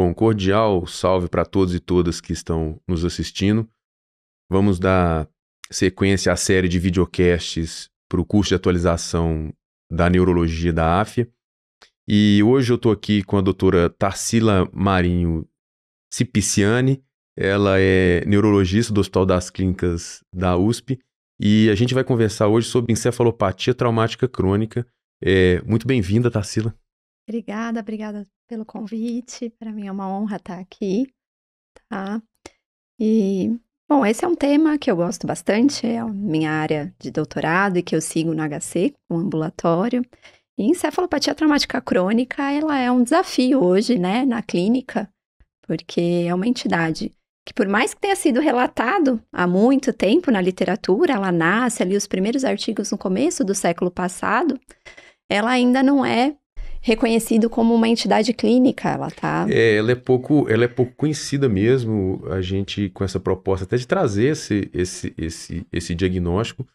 Bom, cordial salve para todos e todas que estão nos assistindo. Vamos dar sequência à série de videocasts para o curso de atualização da neurologia da AFIA. E hoje eu estou aqui com a doutora Tarsila Marinho Cipiciani. Ela é neurologista do Hospital das Clínicas da USP. E a gente vai conversar hoje sobre encefalopatia traumática crônica. Muito bem-vinda, Tarsila. Obrigada pelo convite. Para mim é uma honra estar aqui, tá? E, bom, esse é um tema que eu gosto bastante, é a minha área de doutorado e que eu sigo no HC, o ambulatório. E encefalopatia traumática crônica, ela é um desafio hoje, né, na clínica, porque é uma entidade que, por mais que tenha sido relatado há muito tempo na literatura, ela nasce ali, os primeiros artigos no começo do século passado, ela ainda não é reconhecido como uma entidade clínica, ela tá... Ela é pouco conhecida mesmo, a gente com essa proposta até de trazer esse diagnóstico.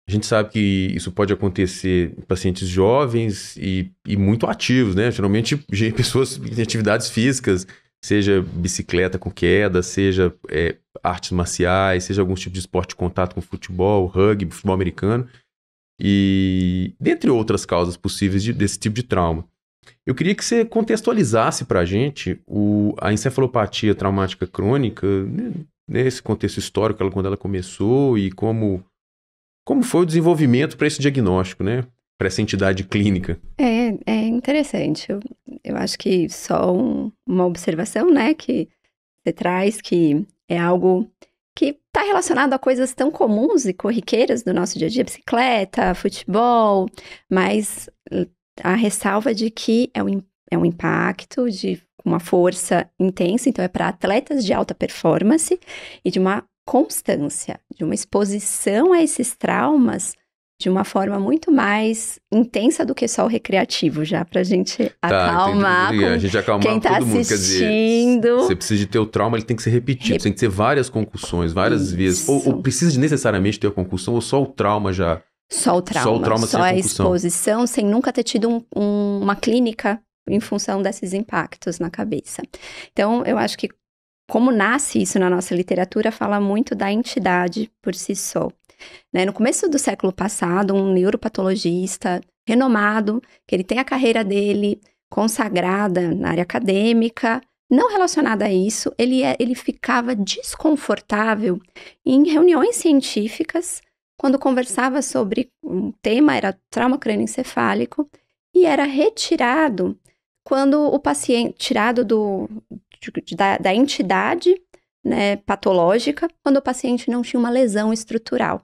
A gente sabe que isso pode acontecer em pacientes jovens e muito ativos, né? Geralmente pessoas em atividades físicas, seja bicicleta com queda, seja artes marciais, seja algum tipo de esporte de contato com futebol, rugby, futebol americano, e dentre outras causas possíveis desse tipo de trauma. Eu queria que você contextualizasse para a gente a encefalopatia traumática crônica, né, nesse contexto histórico, quando ela começou e como foi o desenvolvimento para esse diagnóstico, né, para essa entidade clínica. É interessante. Eu acho que só uma observação, né, que você traz, que é algo que está relacionado a coisas tão comuns e corriqueiras do nosso dia a dia, bicicleta, futebol, mas a ressalva de que é um impacto de uma força intensa, então é para atletas de alta performance e de uma constância, de uma exposição a esses traumas de uma forma muito mais intensa do que só o recreativo, já pra gente acalmar a gente acalmar quem tá todo mundo. assistindo. Quer dizer, você precisa de ter o trauma, ele tem que ser repetido, tem que ter várias concussões, várias vezes. Ou precisa de necessariamente ter a concussão, ou só o trauma já... Só o trauma, só a exposição, sem nunca ter tido uma clínica em função desses impactos na cabeça. Então, eu acho que como nasce isso na nossa literatura, fala muito da entidade por si só. Né? No começo do século passado, um neuropatologista renomado, que ele tem a carreira dele consagrada na área acadêmica, não relacionada a isso, ele ficava desconfortável em reuniões científicas, quando conversava sobre um tema, era trauma crânioencefálico, e era retirado quando o paciente, tirado da entidade, né, patológica, quando o paciente não tinha uma lesão estrutural.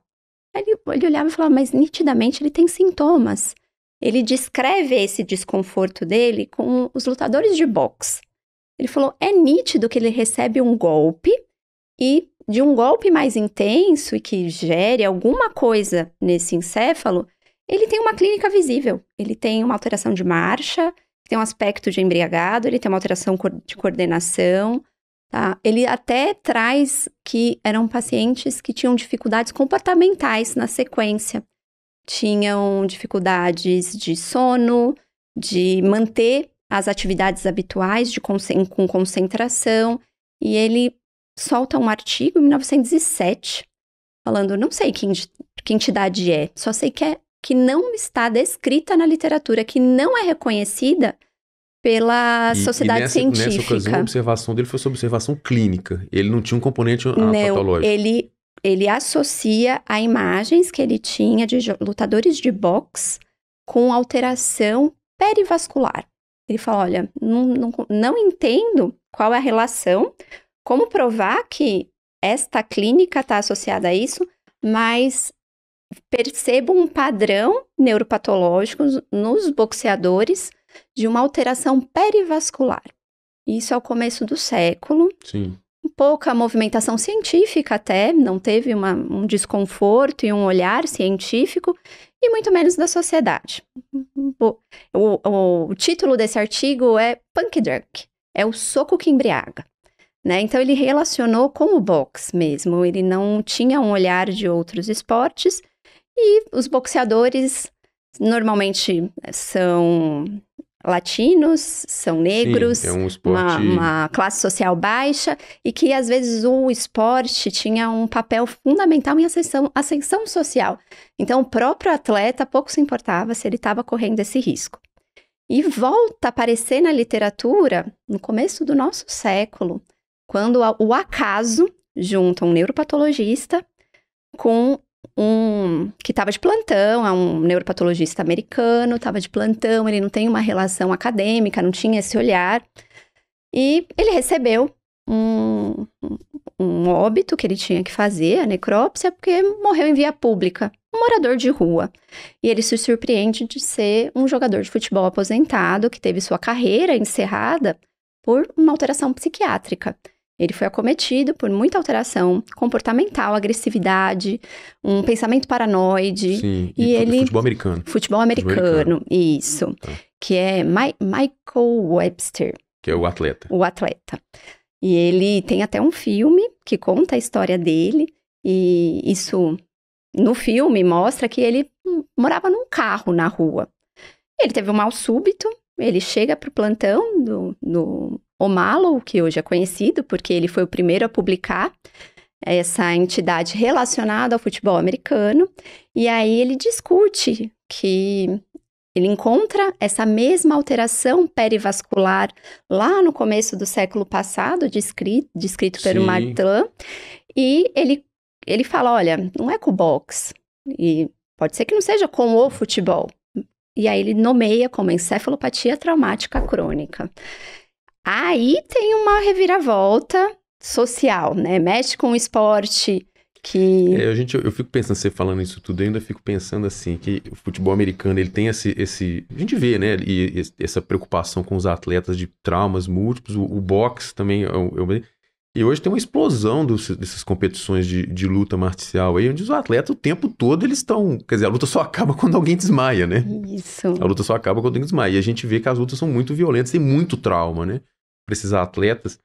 Aí ele olhava e falava, mas nitidamente ele tem sintomas. Ele descreve esse desconforto dele com os lutadores de boxe. Ele falou, é nítido que ele recebe um golpe e de um golpe mais intenso e que gere alguma coisa nesse encéfalo, ele tem uma clínica visível. Ele tem uma alteração de marcha, tem um aspecto de embriagado, ele tem uma alteração de coordenação, tá? Ele até traz que eram pacientes que tinham dificuldades comportamentais na sequência. Tinham dificuldades de sono, de manter as atividades habituais com concentração, e ele solta um artigo em 1907, falando, não sei que entidade é, só sei que não está descrita na literatura, que não é reconhecida pela sociedade científica. Nessa ocasião, a observação dele foi sobre observação clínica. Ele não tinha um componente patológico. Ele associa a imagens que ele tinha de lutadores de boxe com alteração perivascular. Ele fala, olha, não entendo qual é a relação, como provar que esta clínica está associada a isso, mas percebo um padrão neuropatológico nos boxeadores de uma alteração perivascular. Isso é o começo do século. Sim. Pouca movimentação científica até, não teve um desconforto e um olhar científico, e muito menos da sociedade. O título desse artigo é Punk Drunk, é o soco que embriaga. Né? Então, ele relacionou com o boxe mesmo, ele não tinha um olhar de outros esportes, e os boxeadores normalmente são latinos, são negros, Sim, é um esporte... uma classe social baixa, e que às vezes o esporte tinha um papel fundamental em ascensão social. Então o próprio atleta pouco se importava se ele estava correndo esse risco. E volta a aparecer na literatura no começo do nosso século, quando o acaso junta um neuropatologista com que estava de plantão, é um neuropatologista americano, estava de plantão, ele não tem uma relação acadêmica, não tinha esse olhar, e ele recebeu um óbito que ele tinha que fazer, a necrópsia, porque morreu em via pública, um morador de rua. E ele se surpreende de ser um jogador de futebol aposentado, que teve sua carreira encerrada por uma alteração psiquiátrica. Ele foi acometido por muita alteração comportamental, agressividade, um pensamento paranoide. Sim, e ele... Futebol americano. Futebol americano, isso. Tá. Que é Michael Webster. Que é o atleta. O atleta. E ele tem até um filme que conta a história dele. E isso, no filme, mostra que ele morava num carro na rua. Ele teve um mal súbito, ele chega para o plantão do O'Malley, que hoje é conhecido, porque ele foi o primeiro a publicar essa entidade relacionada ao futebol americano, e aí ele discute que ele encontra essa mesma alteração perivascular lá no começo do século passado, descrito pelo Martin, e ele fala, olha, não é com o boxe, e pode ser que não seja com o futebol. E aí ele nomeia como encefalopatia traumática crônica. Aí tem uma reviravolta social, né? Mexe com o esporte que... eu fico pensando, você falando isso tudo, eu ainda fico pensando assim, que o futebol americano, ele tem esse a gente vê, né? E essa preocupação com os atletas de traumas múltiplos, o boxe também... E hoje tem uma explosão dessas competições de luta marcial aí, onde os atletas o tempo todo eles estão... Quer dizer, a luta só acaba quando alguém desmaia, né? Isso. A luta só acaba quando alguém desmaia. E a gente vê que as lutas são muito violentas, tem muito trauma, né? Para esses atletas.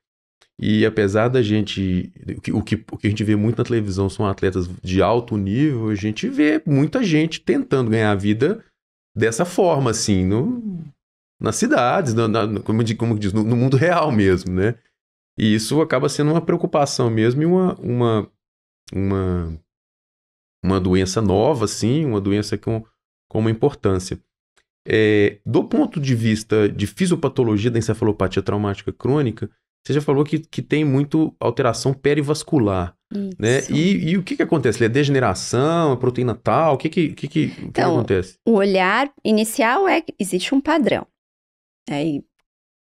E apesar da gente... O que a gente vê muito na televisão são atletas de alto nível, a gente vê muita gente tentando ganhar a vida dessa forma, assim, nas cidades, como diz, no mundo real mesmo, né? E isso acaba sendo uma preocupação mesmo e uma doença nova, assim, uma doença com uma importância. Do ponto de vista de fisiopatologia da encefalopatia traumática crônica, você já falou que tem muito alteração perivascular, né? E o que acontece? É degeneração, é proteína tal? O que acontece? O olhar inicial existe um padrão. E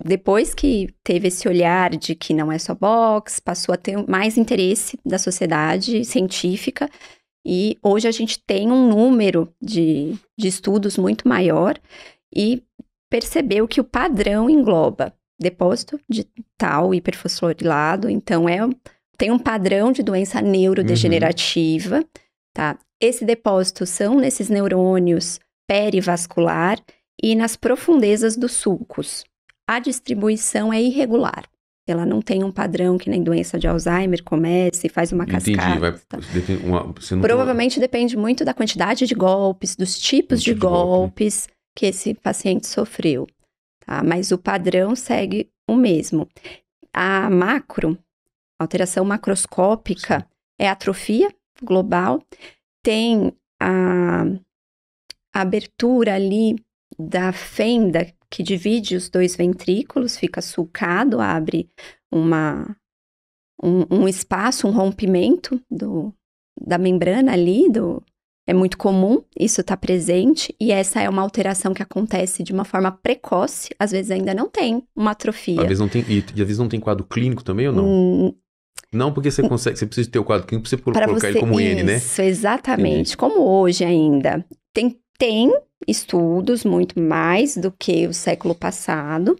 depois que teve esse olhar de que não é só boxe, passou a ter mais interesse da sociedade científica e hoje a gente tem um número de estudos muito maior e percebeu que o padrão engloba depósito de tal hiperfosforilado, então tem um padrão de doença neurodegenerativa, tá? Esse depósito são nesses neurônios perivascular e nas profundezas dos sulcos. A distribuição é irregular. Ela não tem um padrão que nem doença de Alzheimer começa e faz uma cascata. Provavelmente depende muito da quantidade de golpes, dos tipos de golpes que esse paciente sofreu. Tá? Mas o padrão segue o mesmo. A alteração macroscópica, é atrofia global, tem a abertura ali da fenda que divide os dois ventrículos, fica sulcado, abre um espaço, um rompimento da membrana ali, é muito comum, isso está presente, e essa é uma alteração que acontece de uma forma precoce, às vezes ainda não tem uma atrofia. Às vezes não tem, e às vezes não tem quadro clínico também ou não? Não, porque você precisa ter o quadro clínico para você colocar ele como N, né? Isso, exatamente. Entendi. Como hoje ainda tem estudos muito mais do que o século passado,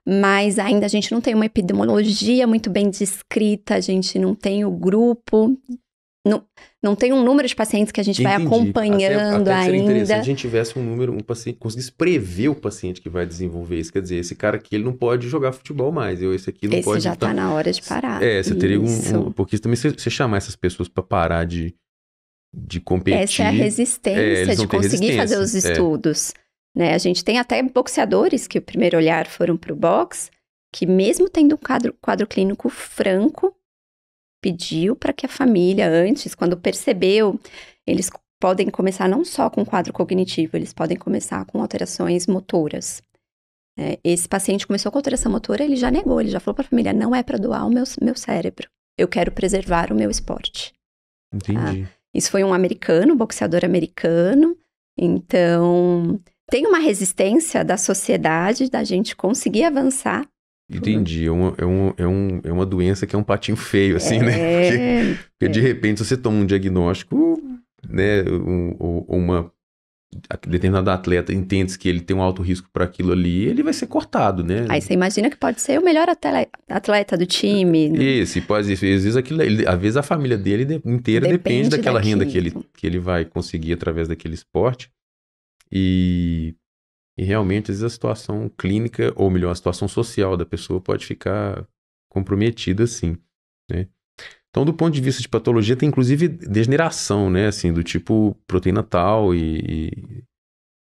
mas ainda a gente não tem uma epidemiologia muito bem descrita, a gente não tem o grupo, não tem um número de pacientes que a gente vai acompanhando até ainda. Seria interessante a gente tivesse um número, um paciente, conseguisse prever o paciente que vai desenvolver isso, quer dizer, esse cara aqui ele não pode jogar futebol mais, esse aqui não pode... Esse já está na hora de parar. Você teria porque também você chamar essas pessoas para parar de competir. Essa é a resistência de conseguir fazer os estudos. né? A gente tem até boxeadores que o primeiro olhar foram para o boxe, que mesmo tendo um quadro clínico franco, pediu para que a família, antes, quando percebeu, eles podem começar não só com quadro cognitivo, eles podem começar com alterações motoras. Esse paciente começou com alteração motora, ele já negou, ele já falou para a família, não é para doar o meu cérebro, eu quero preservar o meu esporte. Entendi. Isso foi um americano, um boxeador americano, então tem uma resistência da sociedade, da gente conseguir avançar. Entendi, é uma doença que é um patinho feio, assim, né? Porque de repente você toma um diagnóstico, né, uma determinado atleta entende que ele tem um alto risco para aquilo ali, ele vai ser cortado, né? Aí você imagina que pode ser o melhor atleta do time. Isso, e pode, às vezes a família dele inteira depende daquela renda que ele vai conseguir através daquele esporte. E realmente, às vezes, a situação clínica, ou melhor, a situação social da pessoa pode ficar comprometida, sim, né? Então, do ponto de vista de patologia, tem inclusive degeneração, né? Assim, do tipo proteína tal e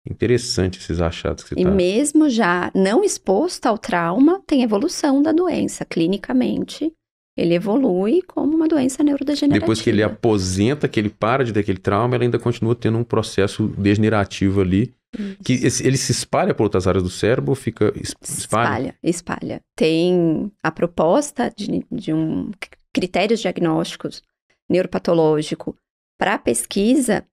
interessante esses achados que você tá... E mesmo já não exposto ao trauma, tem evolução da doença. Clinicamente, ele evolui como uma doença neurodegenerativa. Depois que ele aposenta, que ele para de ter aquele trauma, ele ainda continua tendo um processo degenerativo ali. Isso. Que ele se espalha por outras áreas do cérebro ou fica... Espalha. Tem a proposta de um... critérios diagnósticos neuropatológico para a pesquisa,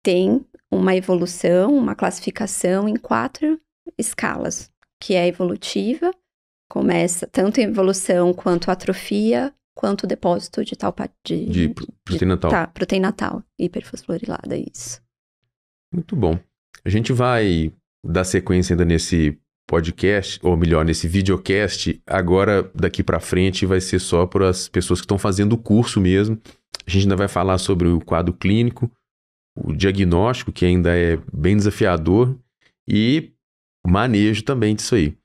tem uma evolução, uma classificação em 4 escalas, que é evolutiva, começa tanto em evolução quanto atrofia, quanto depósito de proteína tal. Proteína tal, hiperfosforilada, isso. Muito bom. A gente vai dar sequência ainda nesse podcast, ou melhor, nesse videocast. Agora, daqui para frente, vai ser só para as pessoas que estão fazendo o curso mesmo. A gente ainda vai falar sobre o quadro clínico, o diagnóstico, que ainda é bem desafiador, e o manejo também disso aí.